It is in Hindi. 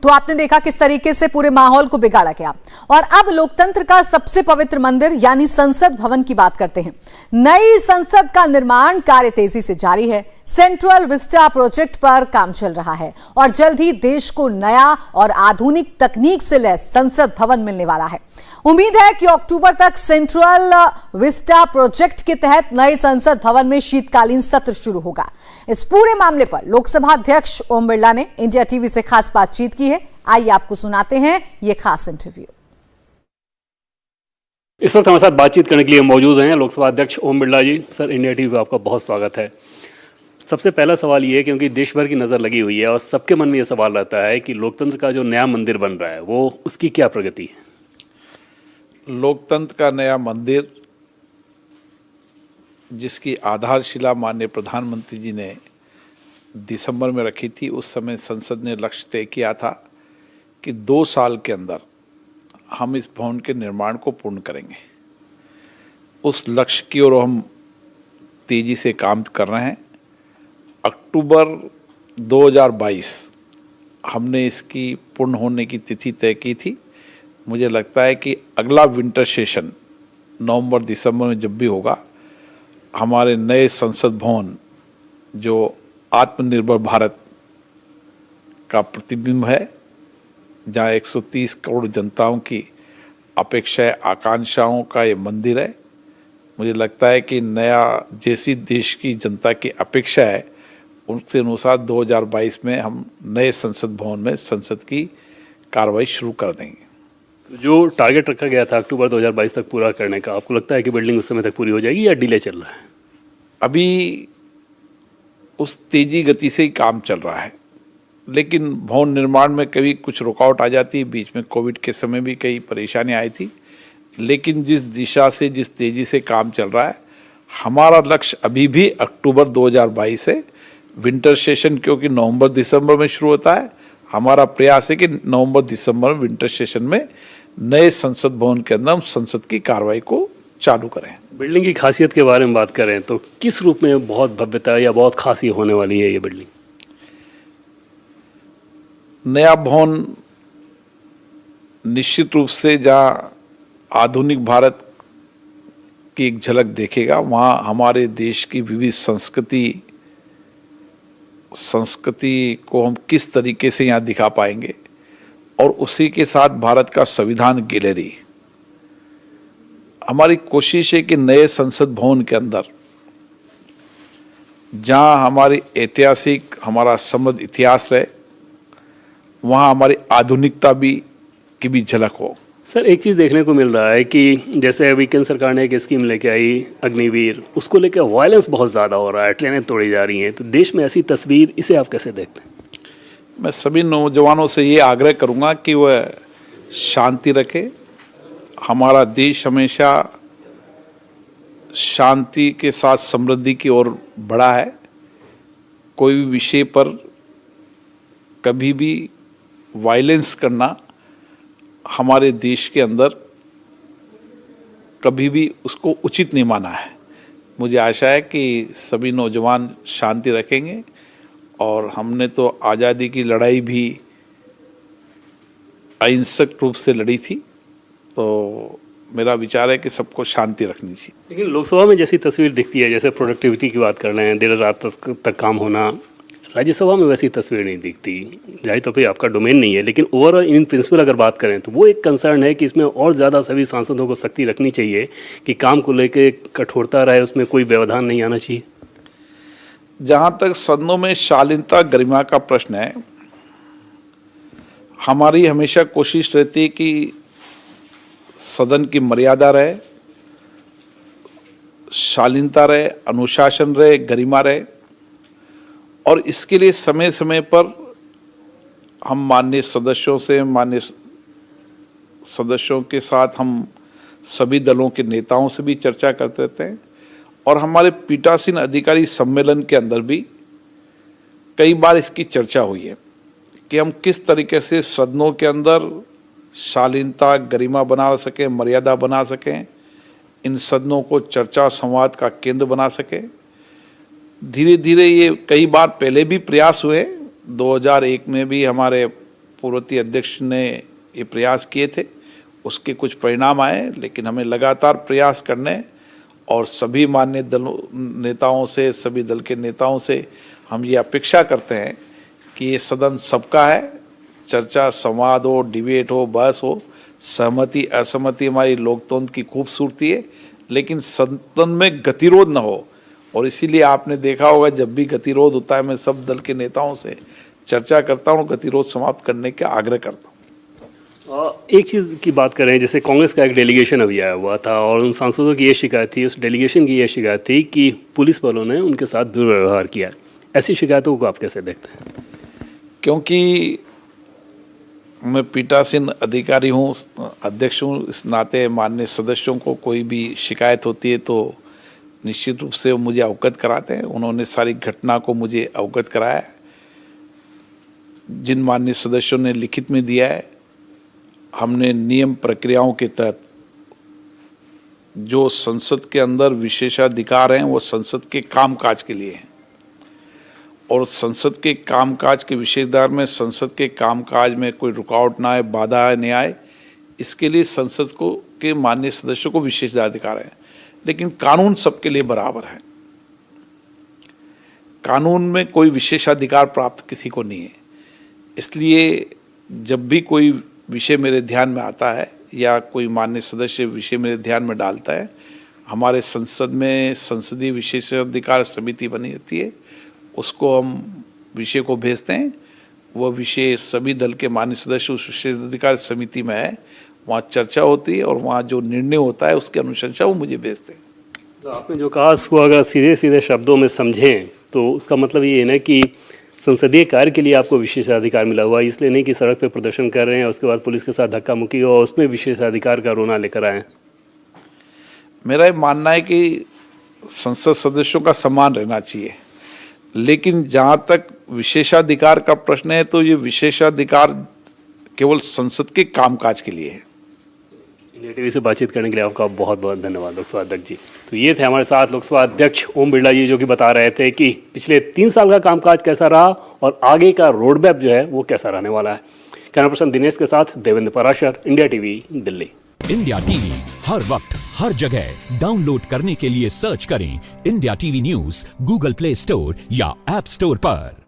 तो आपने देखा किस तरीके से पूरे माहौल को बिगाड़ा गया। और अब लोकतंत्र का सबसे पवित्र मंदिर यानी संसद भवन की बात करते हैं। नई संसद का निर्माण कार्य तेजी से जारी है। सेंट्रल विस्टा प्रोजेक्ट पर काम चल रहा है और जल्द ही देश को नया और आधुनिक तकनीक से लैस संसद भवन मिलने वाला है। उम्मीद है कि अक्टूबर तक सेंट्रल विस्टा प्रोजेक्ट के तहत नए संसद भवन में शीतकालीन सत्र शुरू होगा। इस पूरे मामले पर लोकसभा अध्यक्ष ओम बिरला ने इंडिया टीवी से खास बातचीत की है। आइए आपको सुनाते हैं ये खास इंटरव्यू। इस वक्त हमारे साथ बातचीत करने के लिए मौजूद हैं लोकसभा अध्यक्ष ओम बिरला जी। सर, इंडिया टीवी पे आपका बहुत स्वागत है। सबसे पहला सवाल ये है, क्योंकि देश भर की नज़र लगी हुई है और सबके मन में ये सवाल रहता है कि लोकतंत्र का जो नया मंदिर बन रहा है वो उसकी क्या प्रगति है? लोकतंत्र का नया मंदिर, जिसकी आधारशिला माननीय प्रधानमंत्री जी ने दिसंबर में रखी थी, उस समय संसद ने लक्ष्य तय किया था कि 2 साल के अंदर हम इस भवन के निर्माण को पूर्ण करेंगे। उस लक्ष्य की ओर हम तेजी से काम कर रहे हैं। अक्टूबर 2022 हमने इसकी पूर्ण होने की तिथि तय की थी। मुझे लगता है कि अगला विंटर सेशन नवंबर दिसंबर में जब भी होगा, हमारे नए संसद भवन जो आत्मनिर्भर भारत का प्रतिबिंब है, जहाँ 130 करोड़ जनताओं की अपेक्षाएं आकांक्षाओं का ये मंदिर है, मुझे लगता है कि नया जैसी देश की जनता की अपेक्षा है उसके अनुसार 2022 में हम नए संसद भवन में संसद की कार्रवाई शुरू कर देंगे। जो टारगेट रखा गया था अक्टूबर 2022 तक पूरा करने का, आपको लगता है कि बिल्डिंग उस समय तक पूरी हो जाएगी या डिले चल रहा है? अभी उस तेजी गति से ही काम चल रहा है, लेकिन भवन निर्माण में कभी कुछ रुकावट आ जाती है। बीच में कोविड के समय भी कई परेशानियां आई थी, लेकिन जिस दिशा से जिस तेजी से काम चल रहा है, हमारा लक्ष्य अभी भी अक्टूबर 2022 है। विंटर सेशन क्योंकि नवंबर दिसंबर में शुरू होता है, हमारा प्रयास है कि नवंबर दिसंबर में विंटर सेशन में नए संसद भवन के अंदर हम संसद की कार्रवाई को चालू करें। बिल्डिंग की खासियत के बारे में बात करें तो किस रूप में बहुत भव्यता या बहुत खासी होने वाली है ये बिल्डिंग? नया भवन निश्चित रूप से जहाँ आधुनिक भारत की एक झलक देखेगा, वहाँ हमारे देश की विविध संस्कृति को हम किस तरीके से यहाँ दिखा पाएंगे, और उसी के साथ भारत का संविधान गैलरी। हमारी कोशिश है कि नए संसद भवन के अंदर जहाँ हमारी ऐतिहासिक हमारा समृद्ध इतिहास रहे, वहाँ हमारी आधुनिकता की भी झलक हो। सर, एक चीज़ देखने को मिल रहा है कि जैसे अभी केंद्र सरकार ने एक स्कीम लेके आई अग्निवीर, उसको लेकर वायलेंस बहुत ज़्यादा हो रहा है, ट्रेनें तोड़ी जा रही हैं, तो देश में ऐसी तस्वीर, इसे आप कैसे देखते हैं? मैं सभी नौजवानों से ये आग्रह करूँगा कि वह शांति रखे। हमारा देश हमेशा शांति के साथ समृद्धि की ओर बढ़ा है। कोई भी विषय पर कभी भी वायलेंस करना हमारे देश के अंदर कभी भी उसको उचित नहीं माना है। मुझे आशा है कि सभी नौजवान शांति रखेंगे, और हमने तो आज़ादी की लड़ाई भी अहिंसक रूप से लड़ी थी, तो मेरा विचार है कि सबको शांति रखनी चाहिए। लेकिन लोकसभा में जैसी तस्वीर दिखती है, जैसे प्रोडक्टिविटी की बात कर रहे हैं, देर रात तक काम होना, राज्यसभा में वैसी तस्वीर नहीं दिखती। जाहिर तो फिर आपका डोमेन नहीं है, लेकिन ओवरऑल इन प्रिंसिपल अगर बात करें तो वो एक कंसर्न है कि इसमें और ज़्यादा सभी सांसदों को सख्ती रखनी चाहिए कि काम को लेकर कठोरता रहे, उसमें कोई व्यवधान नहीं आना चाहिए। जहाँ तक सदनों में शालीनता गरिमा का प्रश्न है, हमारी हमेशा कोशिश रहती है कि सदन की मर्यादा रहे, शालीनता रहे, अनुशासन रहे, गरिमा रहे, और इसके लिए समय समय पर हम माननीय सदस्यों के साथ हम सभी दलों के नेताओं से भी चर्चा करते रहते हैं, और हमारे पीठासीन अधिकारी सम्मेलन के अंदर भी कई बार इसकी चर्चा हुई है कि हम किस तरीके से सदनों के अंदर शालीनता गरिमा बना सकें, मर्यादा बना सकें, इन सदनों को चर्चा संवाद का केंद्र बना सकें। धीरे धीरे ये कई बार पहले भी प्रयास हुए। 2001 में भी हमारे पूर्ववर्ती अध्यक्ष ने ये प्रयास किए थे, उसके कुछ परिणाम आए, लेकिन हमें लगातार प्रयास करने और सभी मान्य दलों नेताओं से, सभी दल के नेताओं से हम ये अपेक्षा करते हैं कि ये सदन सबका है। चर्चा, संवाद हो, डिबेट हो, बहस हो, सहमति असहमति हमारी लोकतंत्र की खूबसूरती है, लेकिन सदन में गतिरोध न हो। और इसीलिए आपने देखा होगा जब भी गतिरोध होता है मैं सब दल के नेताओं से चर्चा करता हूँ, गतिरोध समाप्त करने का आग्रह करता हूँ। एक चीज़ की बात करें, जैसे कांग्रेस का एक डेलीगेशन अभी आया हुआ था और उन सांसदों की ये शिकायत थी, उस डेलीगेशन की ये शिकायत थी कि पुलिस वालों ने उनके साथ दुर्व्यवहार किया। ऐसी शिकायतों को आप कैसे देखते हैं? क्योंकि मैं पीठासीन अधिकारी हूँ, अध्यक्ष हूँ, इस नाते माननीय सदस्यों को कोई भी शिकायत होती है तो निश्चित रूप से वो मुझे अवगत कराते हैं। उन्होंने सारी घटना को मुझे अवगत कराया। जिन माननीय सदस्यों ने लिखित में दिया है, हमने नियम प्रक्रियाओं के तहत जो संसद के अंदर विशेषाधिकार हैं वो संसद के कामकाज के लिए हैं, और संसद के कामकाज के विशेषाधिकार में संसद के कामकाज में कोई रुकावट ना आए, बाधा नहीं आए, इसके लिए संसद को के माननीय सदस्यों को विशेषाधिकार है। लेकिन कानून सबके लिए बराबर है, कानून में कोई विशेषाधिकार प्राप्त किसी को नहीं है। इसलिए जब भी कोई विषय मेरे ध्यान में आता है या कोई माननीय सदस्य विषय मेरे ध्यान में डालता है, हमारे संसद में संसदीय विशेषाधिकार समिति बनी रहती है, उसको हम विषय को भेजते हैं। वह विषय सभी दल के माननीय सदस्य उस विशेषाधिकार समिति में है, वहाँ चर्चा होती है और वहाँ जो निर्णय होता है उसके अनुशंसा वो मुझे भेजते हैं। तो आपने जो कहा उसको अगर सीधे सीधे शब्दों में समझें तो उसका मतलब ये है ना कि संसदीय कार्य के लिए आपको विशेषाधिकार मिला हुआ है, इसलिए नहीं कि सड़क पर प्रदर्शन कर रहे हैं उसके बाद पुलिस के साथ धक्का मुक्की हो और उसमें विशेषाधिकार का रोना लेकर आए। मेरा ये मानना है कि संसद सदस्यों का सम्मान रहना चाहिए, लेकिन जहाँ तक विशेषाधिकार का प्रश्न है तो ये विशेषाधिकार केवल संसद के कामकाज के लिए है। इंडिया टीवी से बातचीत करने के लिए आपका बहुत बहुत धन्यवाद लोकसभा अध्यक्ष जी। तो ये थे हमारे साथ लोकसभा अध्यक्ष ओम बिरला जी, जो कि बता रहे थे कि पिछले 3 साल का कामकाज कैसा रहा और आगे का रोड मैप जो है वो कैसा रहने वाला है। कैमरा पर्सन दिनेश के साथ Devendra Parashar, India TV, Delhi. India TV हर वक्त हर जगह डाउनलोड करने के लिए सर्च करें India TV news Google Play Store या ऐप स्टोर पर।